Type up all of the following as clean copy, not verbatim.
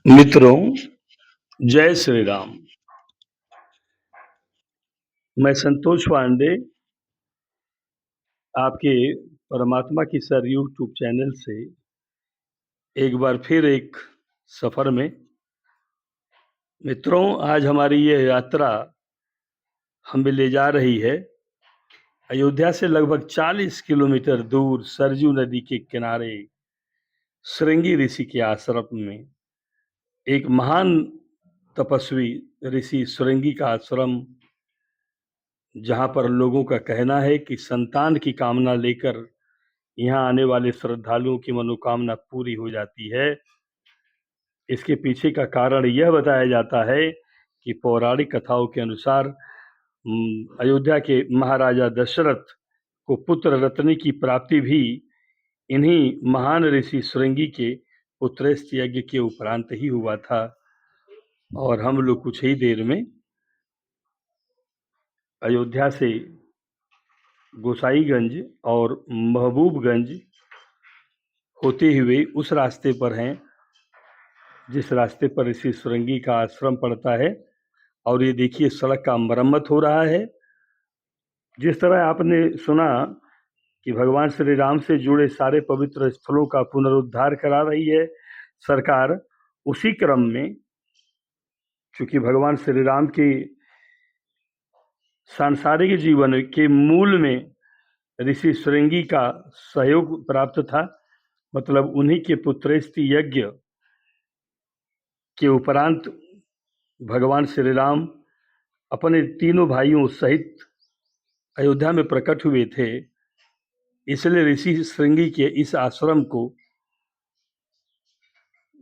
मित्रों, जय श्री राम। मैं संतोष पांडे आपके परमात्मा की सर यूट्यूब चैनल से एक बार फिर एक सफ़र में। मित्रों, आज हमारी ये यात्रा हमें ले जा रही है अयोध्या से लगभग 40 किलोमीटर दूर सरजू नदी के किनारे श्रृंगी ऋषि के आश्रम में। एक महान तपस्वी ऋषि श्रृंगी का आश्रम, जहाँ पर लोगों का कहना है कि संतान की कामना लेकर यहाँ आने वाले श्रद्धालुओं की मनोकामना पूरी हो जाती है। इसके पीछे का कारण यह बताया जाता है कि पौराणिक कथाओं के अनुसार अयोध्या के महाराजा दशरथ को पुत्र रत्न की प्राप्ति भी इन्हीं महान ऋषि श्रृंगी के पुत्रेष्ट यज्ञ के उपरांत ही हुआ था। और हम लोग कुछ ही देर में अयोध्या से गोसाईगंज और महबूबगंज होते हुए उस रास्ते पर हैं जिस रास्ते पर ऋषि श्रृंगी का आश्रम पड़ता है। और ये देखिए, सड़क का मरम्मत हो रहा है। जिस तरह आपने सुना कि भगवान श्री राम से जुड़े सारे पवित्र स्थलों का पुनरुद्धार करा रही है सरकार, उसी क्रम में चूंकि भगवान श्री राम के सांसारिक जीवन के मूल में ऋषि श्रृंगी का सहयोग प्राप्त था, मतलब उन्हीं के पुत्रेष्टि यज्ञ के उपरांत भगवान श्री राम अपने तीनों भाइयों सहित अयोध्या में प्रकट हुए थे। इसलिए ऋषि श्रृंगी के इस आश्रम को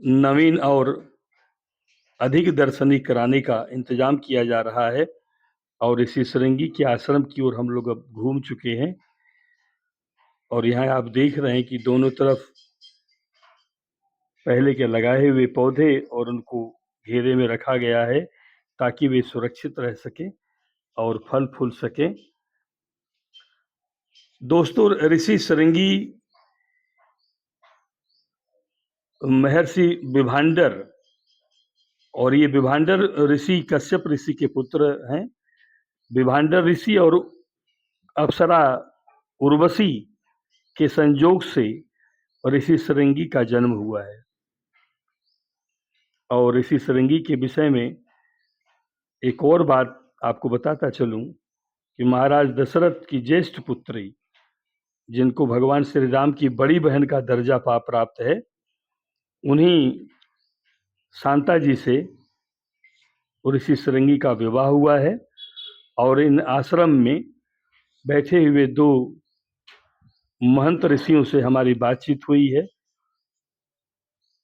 नवीन और अधिक दर्शनीय कराने का इंतजाम किया जा रहा है। और ऋषि श्रृंगी के आश्रम की ओर हम लोग अब घूम चुके हैं। और यहाँ आप देख रहे हैं कि दोनों तरफ पहले के लगाए हुए पौधे और उनको घेरे में रखा गया है ताकि वे सुरक्षित रह सके और फल फूल सके। दोस्तों, ऋषि श्रृंगी महर्षि विभांडर, और ये विभांडर ऋषि कश्यप ऋषि के पुत्र हैं। विभांडर ऋषि और अप्सरा उर्वशी के संयोग से ऋषि श्रृंगी का जन्म हुआ है। और ऋषि श्रृंगी के विषय में एक और बात आपको बताता चलूं कि महाराज दशरथ की ज्येष्ठ पुत्री, जिनको भगवान श्री राम की बड़ी बहन का दर्जा प्राप्त है, उन्हीं शांता जी से ऋषि श्रृंगी का विवाह हुआ है। और इन आश्रम में बैठे हुए दो महंत ऋषियों से हमारी बातचीत हुई है।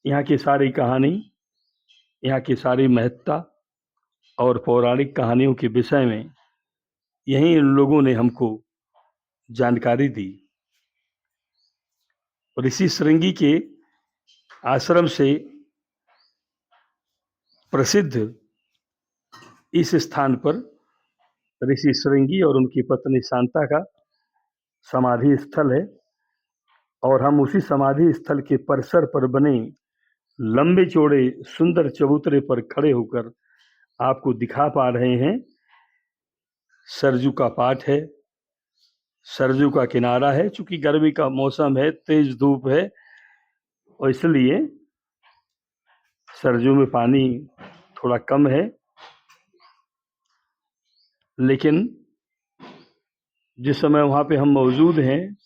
यहाँ की सारी कहानी, यहाँ की सारी महत्ता और पौराणिक कहानियों के विषय में यहीं इन लोगों ने हमको जानकारी दी। ऋषि श्रृंगी के आश्रम से प्रसिद्ध इस स्थान पर ऋषि श्रृंगी और उनकी पत्नी शांता का समाधि स्थल है। और हम उसी समाधि स्थल के परिसर पर बने लंबे चौड़े सुंदर चबूतरे पर खड़े होकर आपको दिखा पा रहे हैं। सरजू का पाठ है, सरजू का किनारा है। चूंकि गर्मी का मौसम है, तेज धूप है, और इसलिए सरजू में पानी थोड़ा कम है, लेकिन जिस समय वहाँ पे हम मौजूद हैं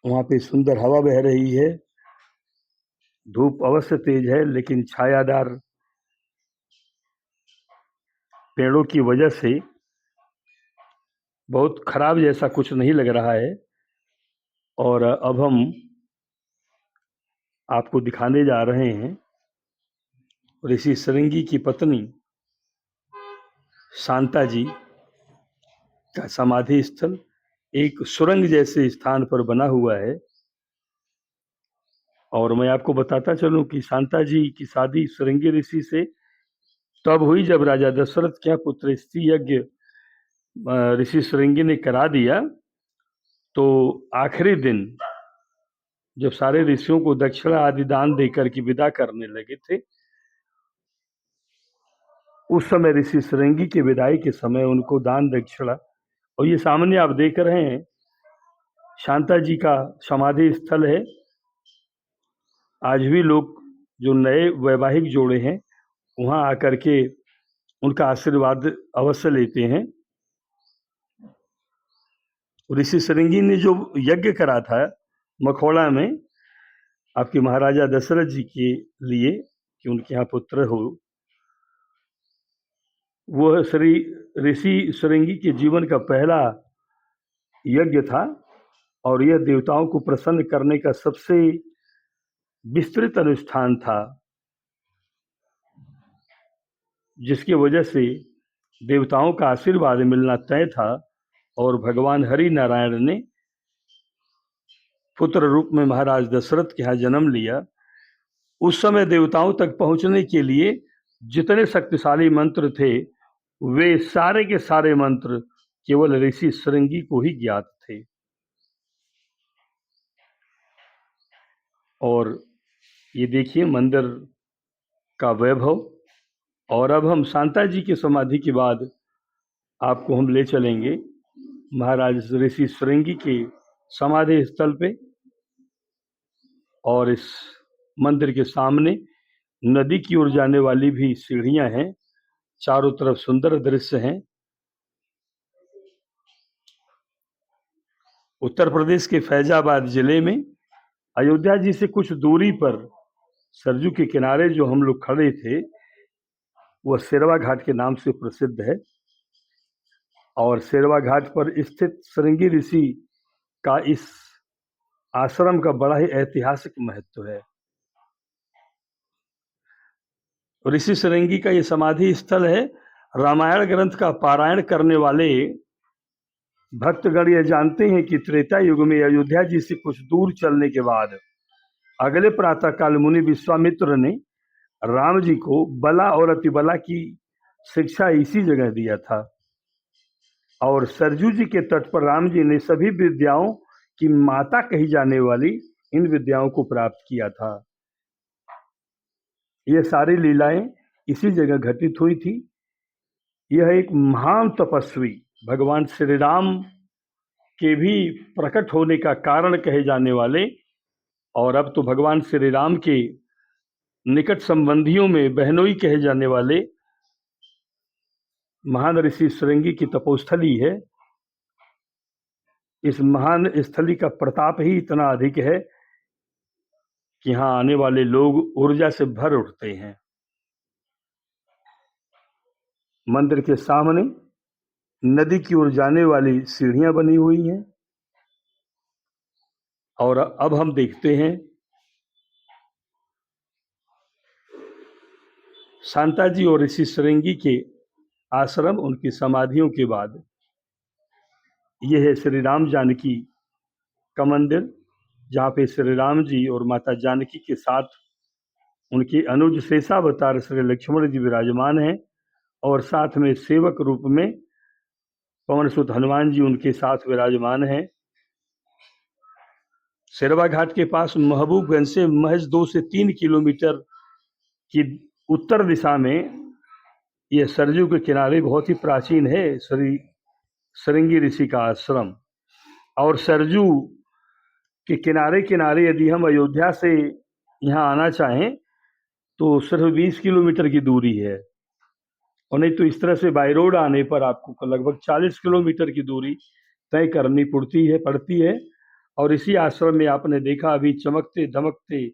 वहाँ पे सुंदर हवा बह रही है। धूप अवश्य तेज है, लेकिन छायादार पेड़ों की वजह से बहुत खराब जैसा कुछ नहीं लग रहा है। और अब हम आपको दिखाने जा रहे हैं ऋषि श्रृंगी की पत्नी शांता जी का समाधि स्थल एक सुरंग जैसे स्थान पर बना हुआ है। और मैं आपको बताता चलूं कि शांता जी की शादी श्रृंगी ऋषि से तब हुई जब राजा दशरथ क्या पुत्रेष्टि यज्ञ ऋषि श्रृंगी ने करा दिया। तो आखिरी दिन जब सारे ऋषियों को दक्षिणा आदि दान देकर के विदा करने लगे थे, उस समय ऋषि श्रृंगी के विदाई के समय उनको दान दक्षिणा, और ये सामने आप देख रहे हैं शांता जी का समाधि स्थल है। आज भी लोग जो नए वैवाहिक जोड़े हैं वहां आकर के उनका आशीर्वाद अवश्य लेते हैं। ऋषि श्रृंगी ने जो यज्ञ करा था मखौड़ा में आपके महाराजा दशरथ जी के लिए कि उनके यहाँ पुत्र हो, वह श्री ऋषि श्रृंगी के जीवन का पहला यज्ञ था और यह देवताओं को प्रसन्न करने का सबसे विस्तृत अनुष्ठान था, जिसकी वजह से देवताओं का आशीर्वाद मिलना तय था। और भगवान हरि नारायण ने पुत्र रूप में महाराज दशरथ के यहाँ जन्म लिया। उस समय देवताओं तक पहुंचने के लिए जितने शक्तिशाली मंत्र थे वे सारे के सारे मंत्र केवल ऋषि श्रृंगी को ही ज्ञात थे। और ये देखिए मंदिर का वैभव। और अब हम शांता जी की समाधि के बाद आपको हम ले चलेंगे महाराज ऋषि श्रृंगी के समाधि स्थल पे। और इस मंदिर के सामने नदी की ओर जाने वाली भी सीढ़ियां हैं, चारों तरफ सुंदर दृश्य हैं। उत्तर प्रदेश के फैजाबाद जिले में अयोध्या जी से कुछ दूरी पर सरजू के किनारे जो हम लोग खड़े थे वह शेरवा घाट के नाम से प्रसिद्ध है। और शेरवा घाट पर स्थित श्रृंगी ऋषि का इस आश्रम का बड़ा ही ऐतिहासिक महत्व है। ऋषि श्रृंगी का ये समाधि स्थल है। रामायण ग्रंथ का पारायण करने वाले भक्तगण ये जानते हैं कि त्रेता युग में अयोध्या जी से कुछ दूर चलने के बाद अगले प्रातः काल मुनि विश्वामित्र ने राम जी को बला और अतिबला की शिक्षा इसी जगह दिया था। और सरजू जी के तट पर राम जी ने सभी विद्याओं की माता कही जाने वाली इन विद्याओं को प्राप्त किया था। ये सारी लीलाएं इसी जगह घटित हुई थी। यह एक महान तपस्वी भगवान श्री राम के भी प्रकट होने का कारण कहे जाने वाले और अब तो भगवान श्री राम के निकट संबंधियों में बहनोई कहे जाने वाले महान ऋषि श्रृंगी की तपोस्थली है। इस महान स्थली का प्रताप ही इतना अधिक है कि यहाँ आने वाले लोग ऊर्जा से भर उठते हैं। मंदिर के सामने नदी की ओर जाने वाली सीढ़ियां बनी हुई हैं। और अब हम देखते हैं शांता जी और ऋषि श्रृंगी के आश्रम, उनकी समाधियों के बाद यह है श्री राम जानकी का मंदिर, जहाँ पे श्री राम जी और माता जानकी के साथ उनके अनुज शेषावतार श्री लक्ष्मण जी विराजमान हैं और साथ में सेवक रूप में पवन सुत हनुमान जी उनके साथ विराजमान हैं। शेरवा घाट के पास महबूबगंज से महज 2 से 3 किलोमीटर की उत्तर दिशा में यह सरजू के किनारे बहुत ही प्राचीन है श्री श्रृंगी ऋषि का आश्रम। और सरजू के किनारे किनारे यदि हम अयोध्या से यहाँ आना चाहें तो सिर्फ 20 किलोमीटर की दूरी है, और नहीं तो इस तरह से बाई रोड आने पर आपको लगभग 40 किलोमीटर की दूरी तय करनी पड़ती है। और इसी आश्रम में आपने देखा अभी चमकते धमकते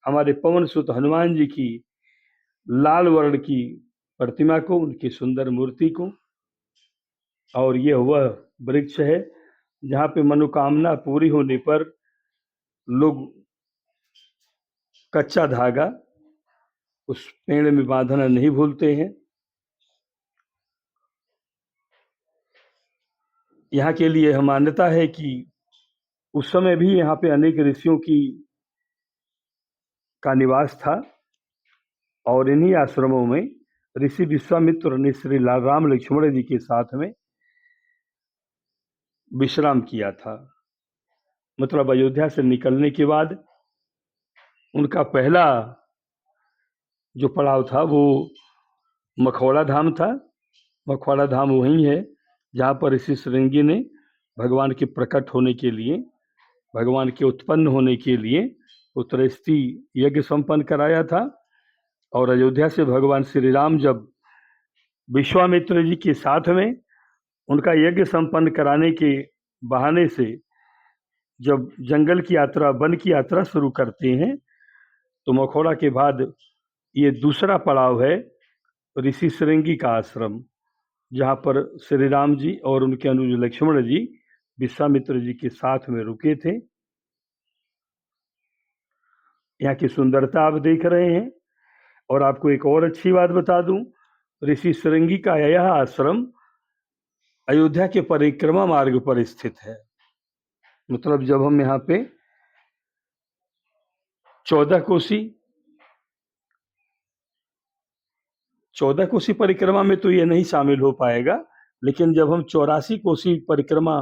हमारे पवन सुत हनुमान जी की लाल वर्ण की प्रतिमा को, उनकी सुंदर मूर्ति को। और यह वह वृक्ष है जहाँ पे मनोकामना पूरी होने पर लोग कच्चा धागा उस पेड़ में बांधना नहीं भूलते हैं। यहाँ के लिए यह मान्यता है कि उस समय भी यहाँ पे अनेक ऋषियों का निवास था और इन्हीं आश्रमों में ऋषि विश्वामित्र ने श्री राम लक्ष्मण जी के साथ में विश्राम किया था। मतलब अयोध्या से निकलने के बाद उनका पहला जो पड़ाव था वो मखौड़ा धाम था। मखौड़ा धाम वही है जहाँ पर ऋषि श्रृंगी ने भगवान के प्रकट होने के लिए, भगवान के उत्पन्न होने के लिए उत्तरेष्टि यज्ञ संपन्न कराया था। और अयोध्या से भगवान श्री राम जब विश्वामित्र जी के साथ में उनका यज्ञ संपन्न कराने के बहाने से जब जंगल की यात्रा, वन की यात्रा शुरू करते हैं, तो मखौड़ा के बाद ये दूसरा पड़ाव है ऋषि श्रृंगी का आश्रम, जहाँ पर श्री राम जी और उनके अनुज लक्ष्मण जी विश्वामित्र जी के साथ में रुके थे। यहाँ की सुंदरता आप देख रहे हैं। और आपको एक और अच्छी बात बता दूं, ऋषि श्रृंगी का यह आश्रम अयोध्या के परिक्रमा मार्ग पर स्थित है। मतलब जब हम यहाँ पे 14 कोसी परिक्रमा में तो ये नहीं शामिल हो पाएगा, लेकिन जब हम 84 कोसी परिक्रमा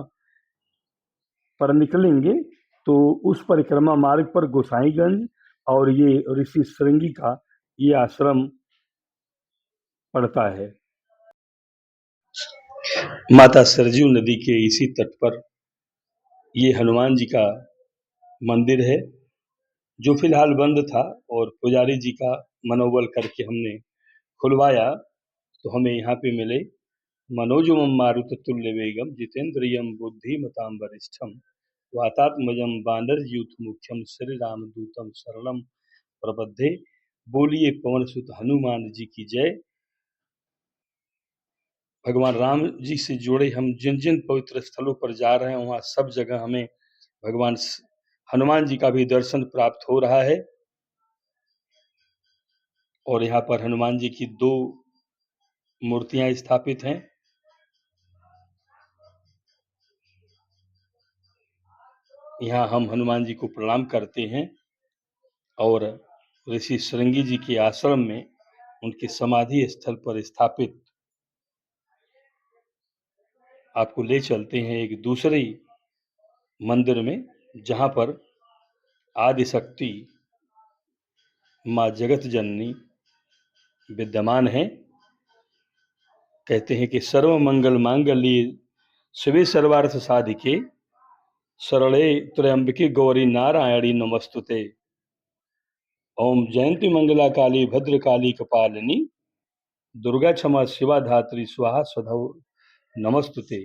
पर निकलेंगे तो उस परिक्रमा मार्ग पर गोसाईगंज और ये ऋषि श्रृंगी का ये आश्रम पड़ता है। माता सरजू नदी के इसी तट पर ये हनुमान जी का मंदिर है, जो फिलहाल बंद था और पुजारी जी का मनोबल करके हमने खुलवाया, तो हमें यहाँ पे मिले मनोजमं मारुततुल्य वेगम जितेन्द्रियं बुद्धिमतां वरिष्ठम वातात्मजं वानरयूथ मुख्यम श्री राम दूतम शरणम प्रबद्धे। बोलिए पवन सुत हनुमान जी की जय। भगवान राम जी से जुड़े हम जिन जिन पवित्र स्थलों पर जा रहे हैं, वहाँ सब जगह हमें भगवान हनुमान जी का भी दर्शन प्राप्त हो रहा है। और यहाँ पर हनुमान जी की 2 मूर्तियां स्थापित हैं। यहाँ हम हनुमान जी को प्रणाम करते हैं और ऋषि श्रृंगी जी के आश्रम में उनके समाधि स्थल पर स्थापित आपको ले चलते हैं एक दूसरे मंदिर में, जहाँ पर आदिशक्ति माँ जगत जननी विद्यमान है। कहते हैं कि सर्व मंगल मांगल्ये शिवे सर्वार्थ साधिके शरणे त्र्यंबके गौरी नारायणी नमस्तुते। ओम जयंती मंगला काली भद्रकाली कपालिनी दुर्गा क्षमा शिवा धात्री स्वाहा स्वधा नमस्तुते।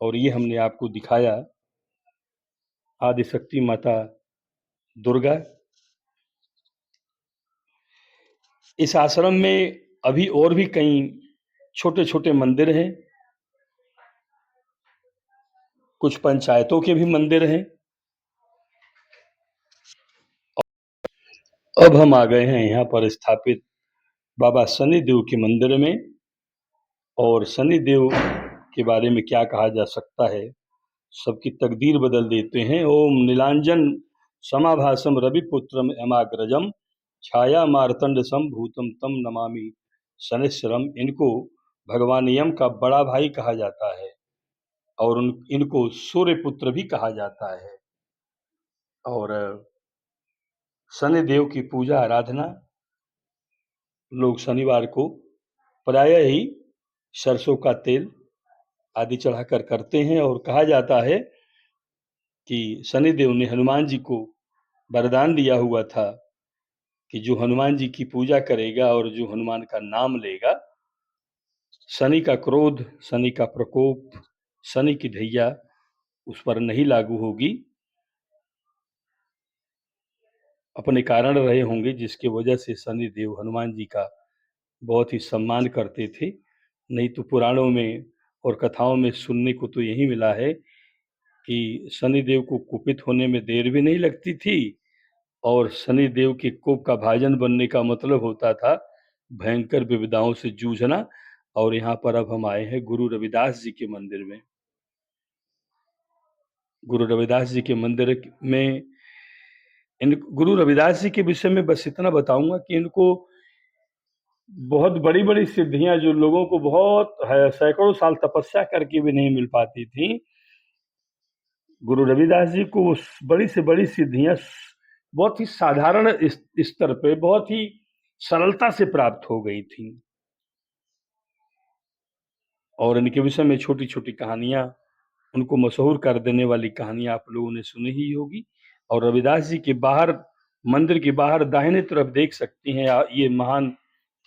और ये हमने आपको दिखाया आदिशक्ति माता दुर्गा। इस आश्रम में अभी और भी कई छोटे छोटे मंदिर हैं, कुछ पंचायतों के भी मंदिर हैं। अब हम आ गए हैं यहाँ पर स्थापित बाबा शनिदेव के मंदिर में। और शनिदेव के बारे में क्या कहा जा सकता है, सबकी तकदीर बदल देते हैं। ओम नीलांजन समाभासम रविपुत्रम यमाग्रजम छाया मार्तंड संभूतम तम नमामि शनिश्चरम। इनको भगवान यम का बड़ा भाई कहा जाता है और इनको सूर्य पुत्र भी कहा जाता है। और शनिदेव की पूजा आराधना लोग शनिवार को प्रायः ही सरसों का तेल आदि चढ़ाकर करते हैं। और कहा जाता है कि शनिदेव ने हनुमान जी को वरदान दिया हुआ था कि जो हनुमान जी की पूजा करेगा और जो हनुमान का नाम लेगा, शनि का क्रोध, शनि का प्रकोप, शनि की ढैया उस पर नहीं लागू होगी। अपने कारण रहे होंगे जिसकी वजह से शनिदेव हनुमान जी का बहुत ही सम्मान करते थे। नहीं तो पुराणों में और कथाओं में सुनने को तो यही मिला है कि शनिदेव को कुपित होने में देर भी नहीं लगती थी और शनिदेव के कोप का भाजन बनने का मतलब होता था भयंकर विविधाओं से जूझना। और यहाँ पर अब हम आए हैं गुरु रविदास जी के मंदिर में। गुरु रविदास जी के मंदिर में गुरु रविदास जी के विषय में बस इतना बताऊंगा कि इनको बहुत बड़ी बड़ी सिद्धियां जो लोगों को बहुत सैकड़ों साल तपस्या करके भी नहीं मिल पाती थी, गुरु रविदास जी को बड़ी से बड़ी सिद्धियां बहुत ही साधारण स्तर पे बहुत ही सरलता से प्राप्त हो गई थी। और इनके विषय में छोटी-छोटी कहानियाँ, उनको मशहूर कर देने वाली कहानियाँ आप लोगों ने सुनी ही होगी। और रविदास जी के बाहर, मंदिर के बाहर दाहिने तरफ देख सकती हैं ये महान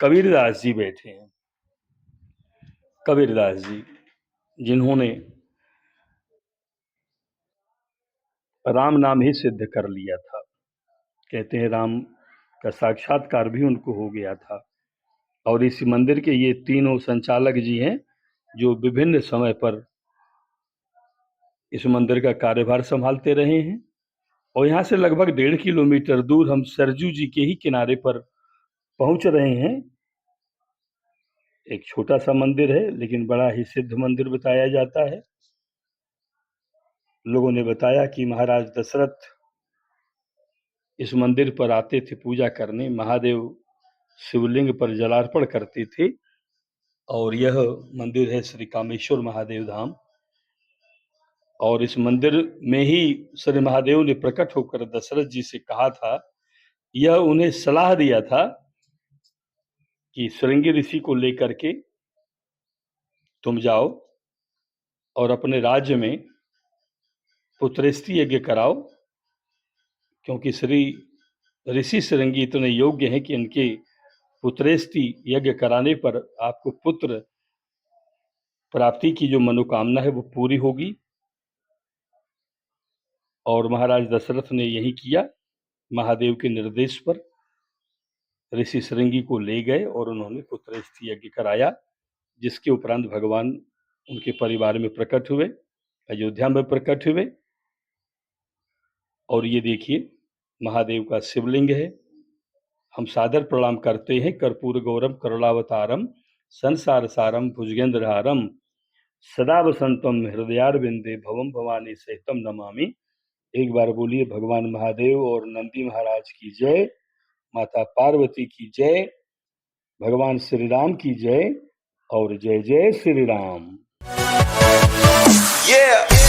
कबीरदास जी बैठे हैं। कबीरदास जी, जिन्होंने राम नाम ही सिद्ध कर लिया था। कहते हैं राम का साक्षात्कार भी उनको हो गया था। और इस मंदिर के ये तीनों संचालक जी हैं, जो विभिन्न समय पर इस मंदिर का कार्यभार संभालते रहे हैं। और यहाँ से लगभग 1.5 किलोमीटर दूर हम सरजू जी के ही किनारे पर पहुंच रहे हैं। एक छोटा सा मंदिर है, लेकिन बड़ा ही सिद्ध मंदिर बताया जाता है। लोगों ने बताया कि महाराज दशरथ इस मंदिर पर आते थे पूजा करने, महादेव शिवलिंग पर जलार्पण करते थे। और यह मंदिर है श्री कामेश्वर महादेव धाम। और इस मंदिर में ही श्री महादेव ने प्रकट होकर दशरथ जी से कहा था, यह उन्हें सलाह दिया था कि श्रृंगी ऋषि को लेकर के तुम जाओ और अपने राज्य में पुत्रेष्टि यज्ञ कराओ, क्योंकि श्री ऋषि श्रृंगी इतने योग्य हैं कि इनके पुत्रेष्टि यज्ञ कराने पर आपको पुत्र प्राप्ति की जो मनोकामना है वो पूरी होगी। और महाराज दशरथ ने यही किया। महादेव के निर्देश पर ऋषि श्रृंगी को ले गए और उन्होंने पुत्रेष्टि यज्ञ कराया, जिसके उपरांत भगवान उनके परिवार में प्रकट हुए, अयोध्या में प्रकट हुए। और ये देखिए महादेव का शिवलिंग है। हम सादर प्रणाम करते हैं। कर्पूर गौरम करुणावतारम संसार सारम भुजगेंद्रहारम सदा वसंतम हृदयारविंदे भवम भवानी सहितम नमामि। एक बार बोलिए भगवान महादेव और नंदी महाराज की जय, माता पार्वती की जय, भगवान श्री राम की जय और जय जय श्री राम। Yeah.